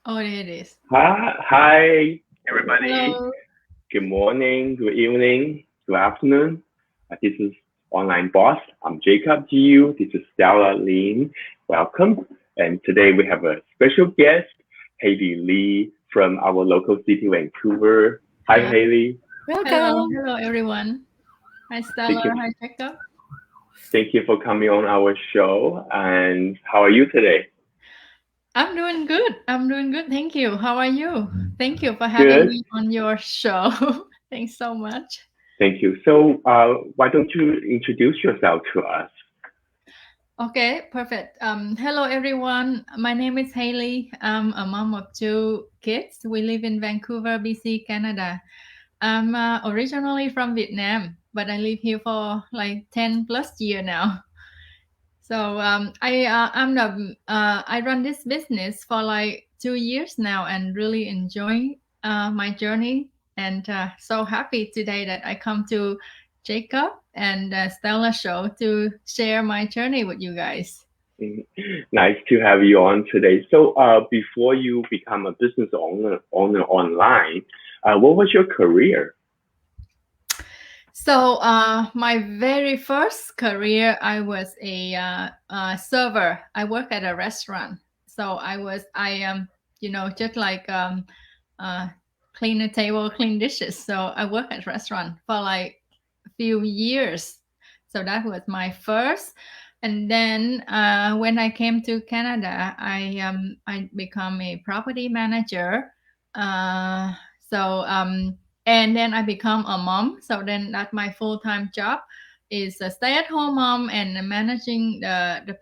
Oh, it is. Hi, everybody. Hello. Good morning, good evening, good afternoon. This is Online Boss. I'm Jacob GU. This is Stella Lin. Welcome. And today we have a special guest, Hailey Lee from our local city, Vancouver. Hi, Yeah. Hailey. Hello. Welcome. Hello, everyone. Hi, Stella. Thank you. Hi, Jacob. Thank you for coming on our show. And how are you today? I'm doing good. I'm doing good. Thank you. How are you? Thank you for having Good. me on your show. Thanks so much. Thank you. So, why don't you introduce yourself to us? Okay, perfect. Hello, everyone. My name is Hailey. I'm a mom of two kids. We live in Vancouver, BC, Canada. I'm originally from Vietnam, but I live here for like 10 plus year now. So I run this business for like 2 years now and really enjoy my journey and so happy today that I come to Jacob and Stella show to share my journey with you guys. Nice to have you on today. So, before you become a business owner online, what was your career? So my very first career, I was a server. I work at a restaurant. So just like uh, clean the table, clean dishes. So I work at restaurant for like a few years. So that was my first. And then when I came to Canada, I become a property manager. Uh, so and then I become a mom. So then that my full time job is a stay at home mom and managing the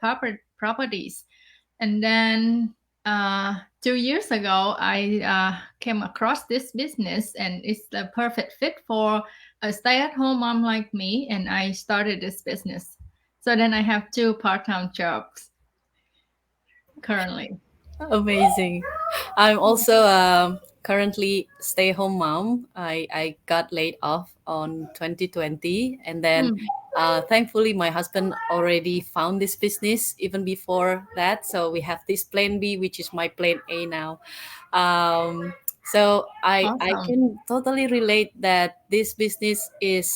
properties. And then 2 years ago, I came across this business, and it's the perfect fit for a stay-at-home mom like me. And I started this business. So then I have two part-time jobs currently. Amazing. I'm also currently stay-home mom. I got laid off on 2020, and then Hmm. thankfully my husband already found this business even before that. So we have this plan B, which is my plan A now. So I Awesome. can totally relate that this business is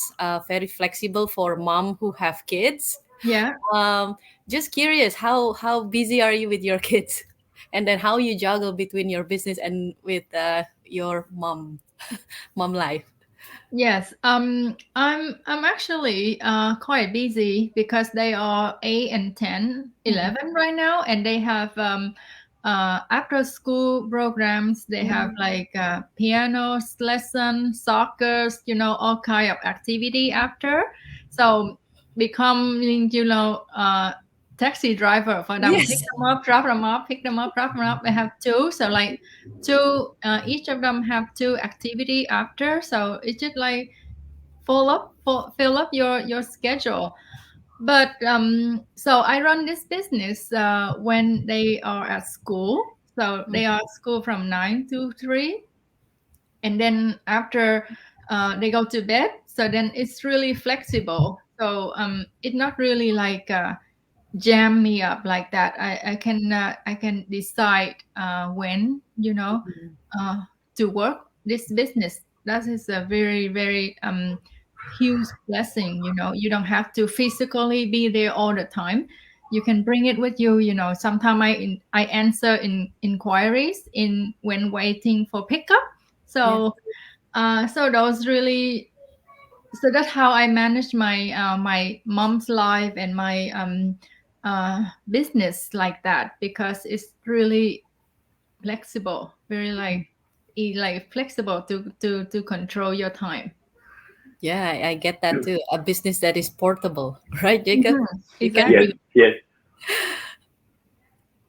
very flexible for mom who have kids. Yeah. Um, just curious, how busy are you with your kids, and then how you juggle between your business and with your mom life. Yes, I'm actually quite busy because they are 8 and 10, Mhm. 11 right now, and they have after school programs. They have Mhm. like piano lesson, soccer, all kind of activity after. So becoming, taxi driver for them, pick Yes. them up, drop them off, pick them up, drop them off. They have two, so like two each of them have two activity after, so it's just like fill up your schedule. But so I run this business when they are at school, so they are at school from 9 to 3, and then after they go to bed, so then it's really flexible. So it's not really like jam me up like that. I can decide when Mhm. uh, to work this business. That is a very very huge blessing. You don't have to physically be there all the time. You can bring it with you. Sometimes I answer in inquiries in when waiting for pickup. Yeah. So so those really so that's how I manage my mom's life and my business like that, because it's really flexible, very like flexible to control your time. Yeah, I get that too. A business that is portable, right, Jacob? Mhm. You can Yes, Exactly. bring.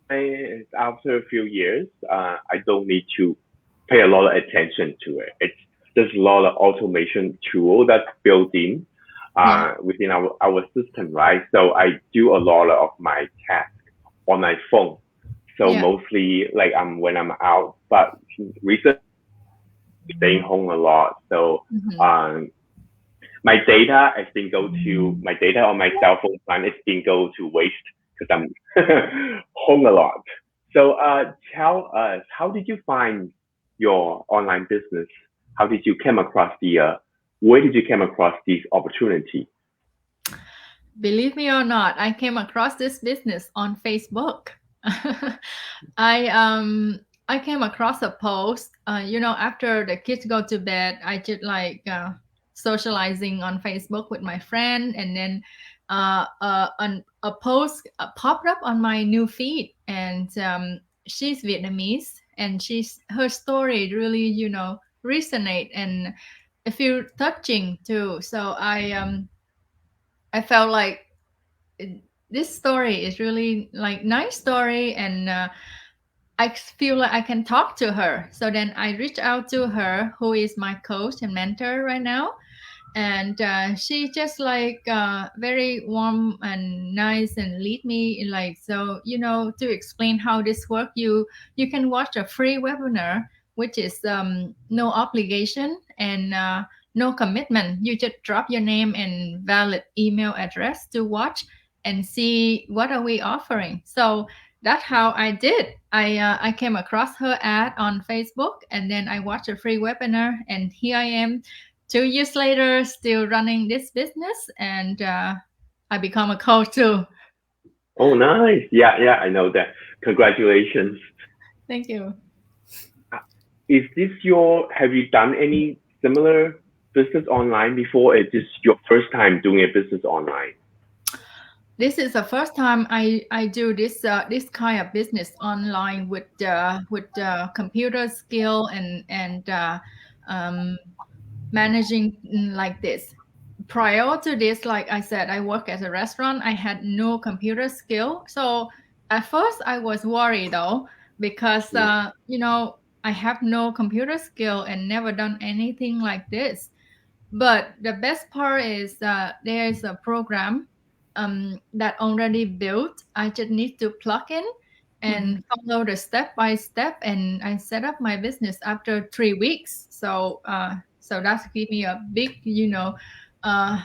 yes. After a few years, I don't need to pay a lot of attention to it. There's a lot of automation tool that's built in Yeah. within our system, right? So I do a lot of my tasks on my phone. So Yeah. mostly like when I'm out, but recently staying home a lot. So Hmm. um, my data on my cell phone plan has been go to waste because I'm home a lot. So tell us, how did you find your online business? How did you come across where did you come across this opportunity? Believe me or not, I came across this business on Facebook. I um I came across a post. After the kids go to bed, I just like socializing on Facebook with my friend, and then a post popped up on my new feed, and she's Vietnamese, and her story really resonate, and I feel touching too. So I felt like this story is really like nice story, and I feel like I can talk to her. So then I reached out to her, who is my coach and mentor right now, and she just like very warm and nice, and lead me like, so to explain how this work. You can watch a free webinar, which is no obligation and no commitment. You just drop your name and valid email address to watch and see what are we offering. So that's how I did. I came across her ad on Facebook, and then I watched a free webinar, and here I am 2 years later, still running this business, and I become a coach too. Oh, nice. Yeah, yeah, I know that. Congratulations. Thank you. Have you done any similar business online before? Is this your first time doing a business online? This is the first time I do this kind of business online with computer skill and managing like this. Prior to this, like I said, I work at a restaurant. I had no computer skill, so at first I was worried though, because I have no computer skill and never done anything like this. But the best part is there is a program that already built. I just need to plug in and follow the step by step, and I set up my business after 3 weeks. So that's give me a big, uh,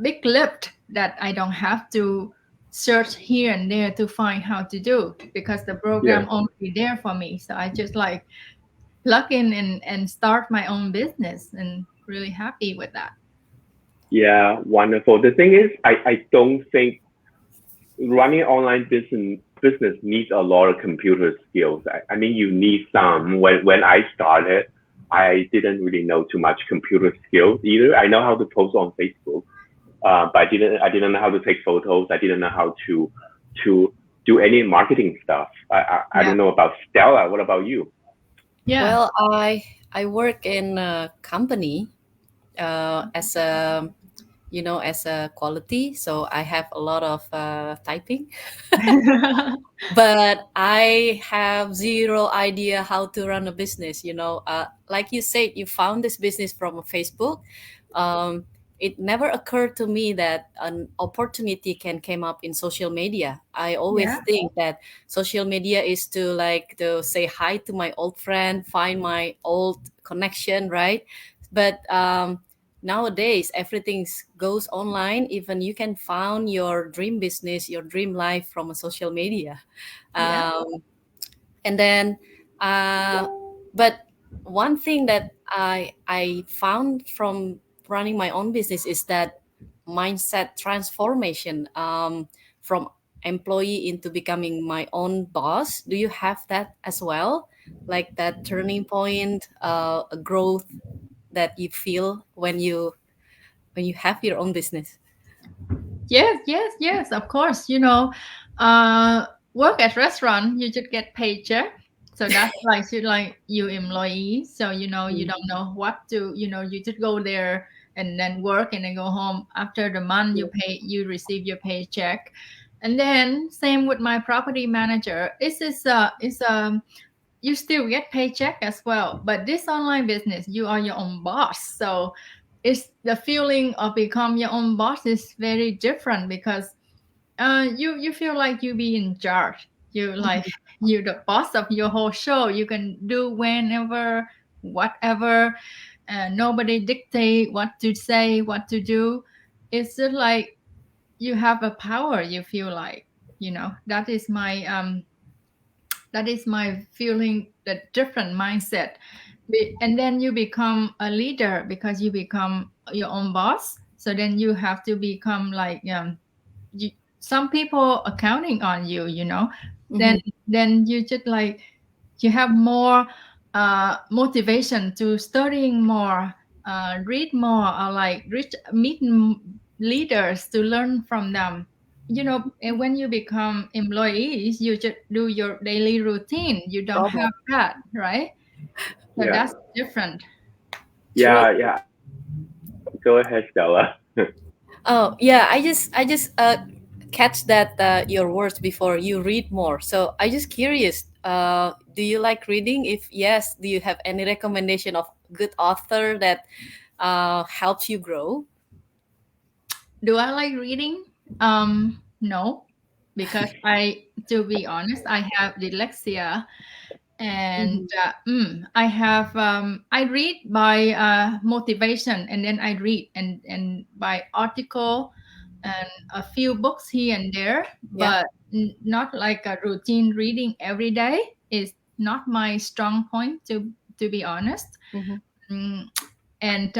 big lift that I don't have to search here and there to find how to do, because the program Yeah. already there for me. So I just like plug in and start my own business, and really happy with that. Yeah, wonderful. The thing is, I don't think running online business needs a lot of computer skills. I mean, you need some. When I started, I didn't really know too much computer skills either. I know how to post on Facebook, but I didn't know how to take photos. I didn't know how to do any marketing stuff. I don't know about Stella. What about you? Yeah. Well, I work in a company as a as a quality, so I have a lot of typing. But I have zero idea how to run a business. Like you said, you found this business from Facebook. It never occurred to me that an opportunity can come up in social media. I always Yeah. think that social media is to say hi to my old friend, find my old connection, right? But nowadays everything goes online. Even you can find your dream business, your dream life from a social media. Yeah. And then but one thing that I found from running my own business is that mindset transformation, from employee into becoming my own boss. Do you have that as well, like that turning point, a growth that you feel when you have your own business? Yes, of course. Work at restaurant, you just get paycheck. So that's like you employee. So you don't know what to, you just go there and then work and then go home. After the month you receive your paycheck. And then same with my property manager. It's you still get paycheck as well. But this online business, you are your own boss. So it's the feeling of become your own boss is very different, because you feel like you be in charge. You like you the boss of your whole show. You can do whenever, whatever. Nobody dictate what to say, what to do. It's just like you have a power. You feel like that is my That is my feeling, the different mindset. And then you become a leader because you become your own boss. So then you have to become like you, some people are counting on you, you know. Then Mm-hmm. then you just like you have more motivation to studying more, read more, or like meet leaders to learn from them. You know, and when you become employees, you just do your daily routine. You don't Robot. have that, right? So Yeah. that's different. True. Yeah. Go ahead, Stella. Oh yeah, I just catch that your words before you read more. So I just curious. Do you like reading? If yes, do you have any recommendation of good author that helps you grow? Do I like reading? No, because to be honest, I have dyslexia, and Mm-hmm. I read by motivation, and then I read and by article, and a few books here and there, Yeah. but not like a routine reading every day is not my strong point, to be honest. Mm-hmm. Mm, and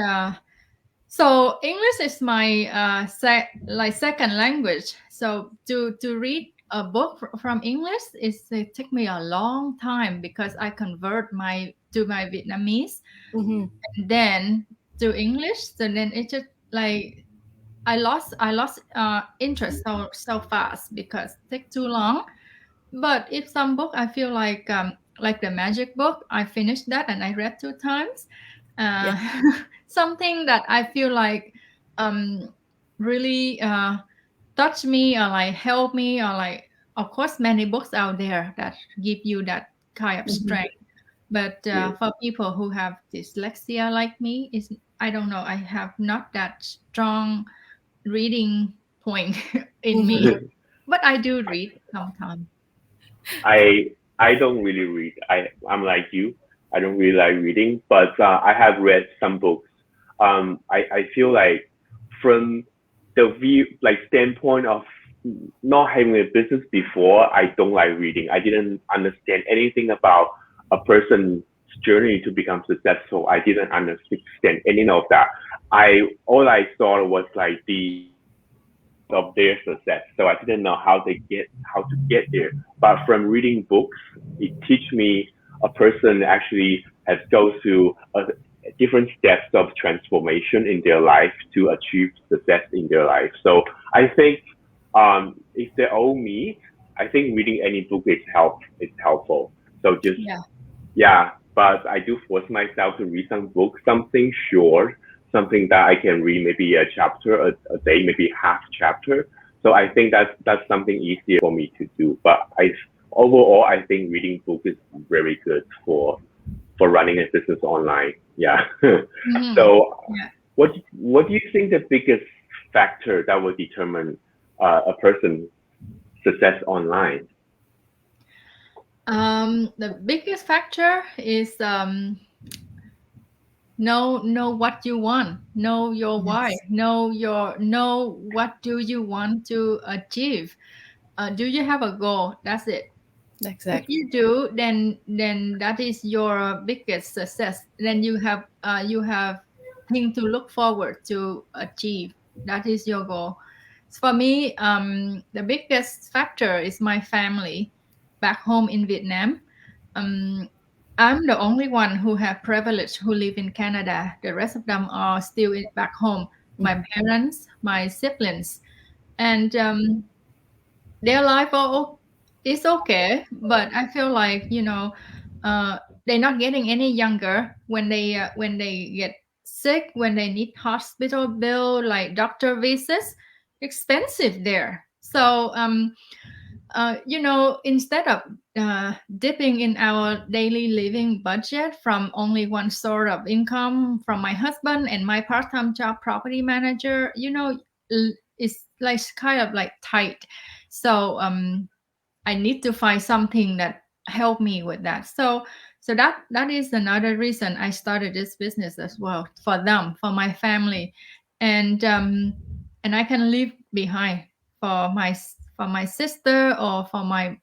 so English is my like second language. So to read a book from English, it take me a long time because I convert my Vietnamese Mm-hmm. and then to English. So then it just like I lost interest so fast because it take too long. But if some book I feel like the magic book, I finished that and I read two times. Yeah. Uh, something that I feel like um, really touch me or like help me or like of course many books out there that give you that kind of Mm-hmm. strength. But Yeah. for people who have dyslexia like me, is I don't know. I have not that strong reading point in me, Mm-hmm. but I do read sometimes. I don't really read. I'm like you. I don't really like reading, but I have read some books. I feel like from the view like standpoint of not having a business before, I don't like reading. I didn't understand anything about a person's journey to become successful. I didn't understand any of that. I all I saw was like the of their success. So I didn't know how to get there. But from reading books, it teach me a person actually has go through different steps of transformation in their life to achieve success in their life. So I think if they owe me, I think reading any book is helpful. So just Yeah. yeah, but I do force myself to read some books, something short, something that I can read maybe a chapter a day, maybe half chapter. So I think that's something easier for me to do. But overall I think reading book is very good for running a business online. Yeah. Mhm. So Yeah. what do you think the biggest factor that will determine a person's success online? The biggest factor is know what you want, know your why, Yes. know what do you want to achieve. Do you have a goal? That's it. If Exactly. you do, then that is your biggest success. Then you have thing to look forward to achieve. That is your goal. For me, the biggest factor is my family back home in Vietnam. um, I'm the only one who have privilege who live in Canada. The rest of them are still back home. My Mm-hmm. parents, my siblings, and their life is okay. But I feel like uh, they're not getting any younger when they get sick, when they need hospital bill, like doctor visits, expensive there. So instead of dipping in our daily living budget from only one sort of income from my husband and my part-time job property manager, it's like kind of like tight. So I need to find something that help me with that. So that is another reason I started this business as well, for them, for my family, and I can leave behind for my sister or for my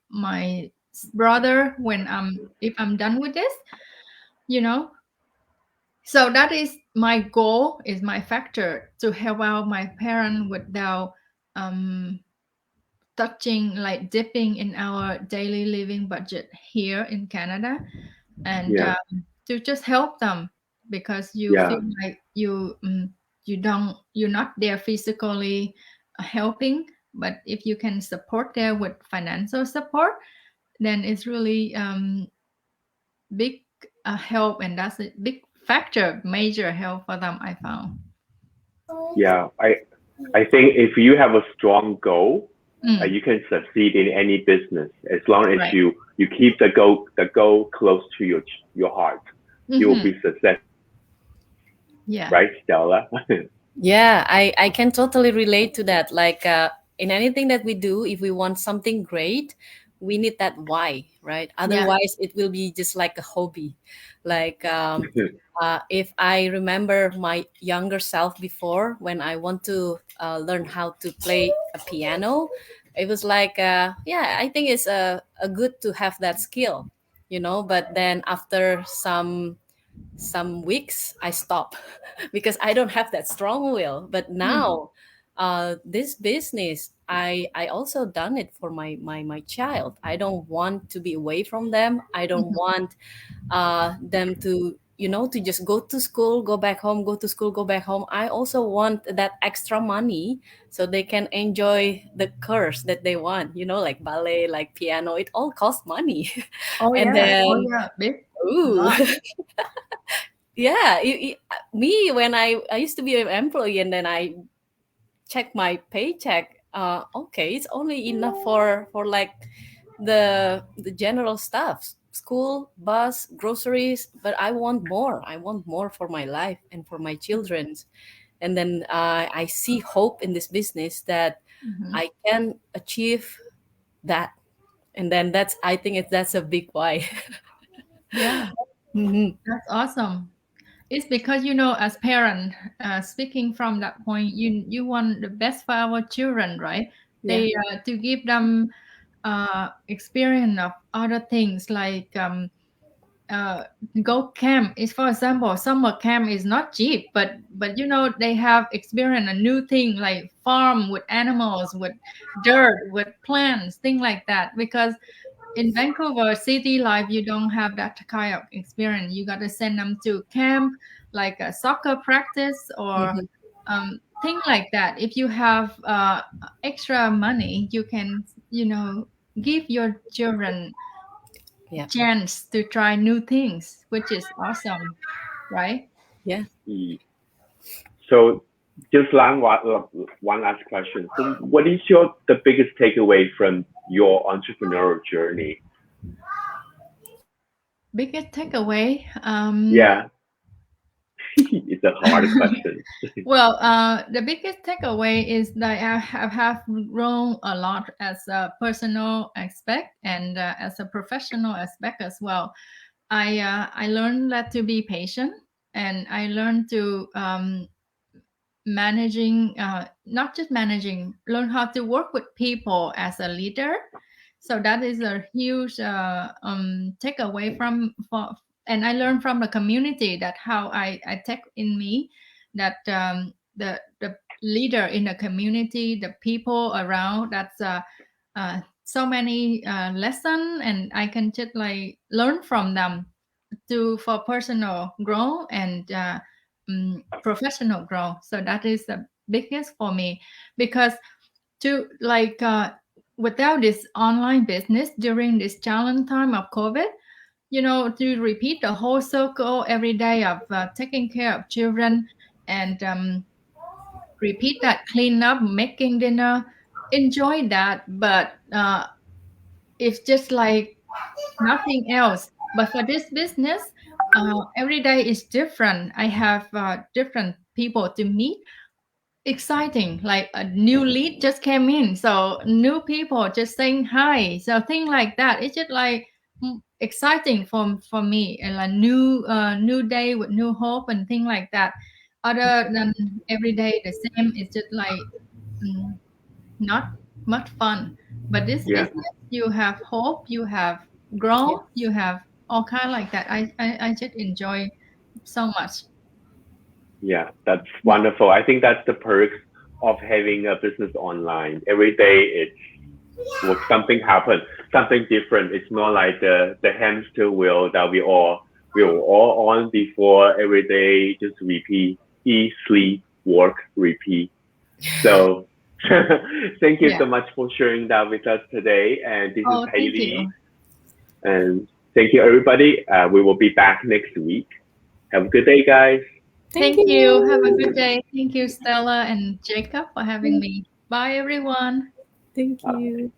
brother when if I'm done with this, you know. So that is my goal, is my factor to help out my parent without um touching, like dipping in our daily living budget here in Canada, and Yeah, to just help them, because you yeah, feel like you're not there physically helping, but if you can support there with financial support, then it's really big help, and that's a big factor, major help for them, I found. yeah. I think if you have a strong goal, Mm, you can succeed in any business as long as right. you keep the goal close to your heart. You will Mm-hmm. be successful, Yeah. right, Stella? Yeah, I can totally relate to that. Like in anything that we do, if we want something great, we need that why, right? Yeah. Otherwise, it will be just like a hobby. Like if I remember my younger self before, when I want to learn how to play a piano, it was like, yeah, I think it's a good to have that skill, you know. But then after some weeks I stop because I don't have that strong will. But Mm, now this business, I also done it for my child. I don't want to be away from them. I don't mhm. want them to, you know, to just go to school, go back home, go to school, go back home. I also want that extra money so they can enjoy the course that they want, you know, like ballet, like piano. It all costs money. Oh And yeah. Oh then yeah. Big. A ooh, lot. yeah, me when I used to be an employee, and then I check my paycheck. Okay, it's only enough for like the general stuff, school, bus, groceries. But I want more. I want more for my life and for my children's. And then I see hope in this business that Mhm. I can achieve that. And then that's, I think that's a big why. Yeah, Mhm. that's awesome. It's because, as parent, speaking from that point, you want the best for our children, right? Yeah. They to give them experience of other things, like uh, go camp. Is, for example, summer camp is not cheap, but they have experience a new thing, like farm with animals, with dirt, with plants, things like that. Because in Vancouver city life, you don't have that kind of experience. You got to send them to camp, like a soccer practice, or Mhm. thing like that. If you have extra money, you can, give your children Yeah. chance to try new things, which is awesome, right? Yeah. So just one last question. So what is the biggest takeaway from your entrepreneurial journey? Biggest takeaway. Yeah, it's a hard question. Well, the biggest takeaway is that I have grown a lot as a personal aspect, and as a professional aspect as well. I learned that to be patient, and I learned to managing, not just managing, learn how to work with people as a leader. So that is a huge takeaway and I learned from the community, that how I take in me, that the leader in the community, the people around, that's so many lesson, and I can just like learn from them to for personal growth and professional growth. So that is the biggest for me, because to like without this online business during this challenge time of COVID, to repeat the whole circle every day of taking care of children, and repeat that, clean up, making dinner, enjoy that, but it's just like nothing else. But for this business, every day is different. I have different people to meet. Exciting, like a new lead just came in, so new people just saying hi. So things like that. It's just like exciting for me, and a new day with new hope and things like that. Other than every day the same, it's just like mm, not much fun. But this Yeah, business, you have hope, you have grown, you have all kind like that. I just enjoy so much. Yeah, that's wonderful. I think that's the perks of having a business online. Every day it's something happen, something different. It's not like the hamster wheel that we were all on before. Every day just repeat, eat, sleep, work, repeat. So thank you so much for sharing that with us today. And this is Hailey. And thank you, everybody. We will be back next week. Have a good day, guys. Thank you. Have a good day. Thank you, Stella and Jacob, for having me. Bye, everyone. Thank you.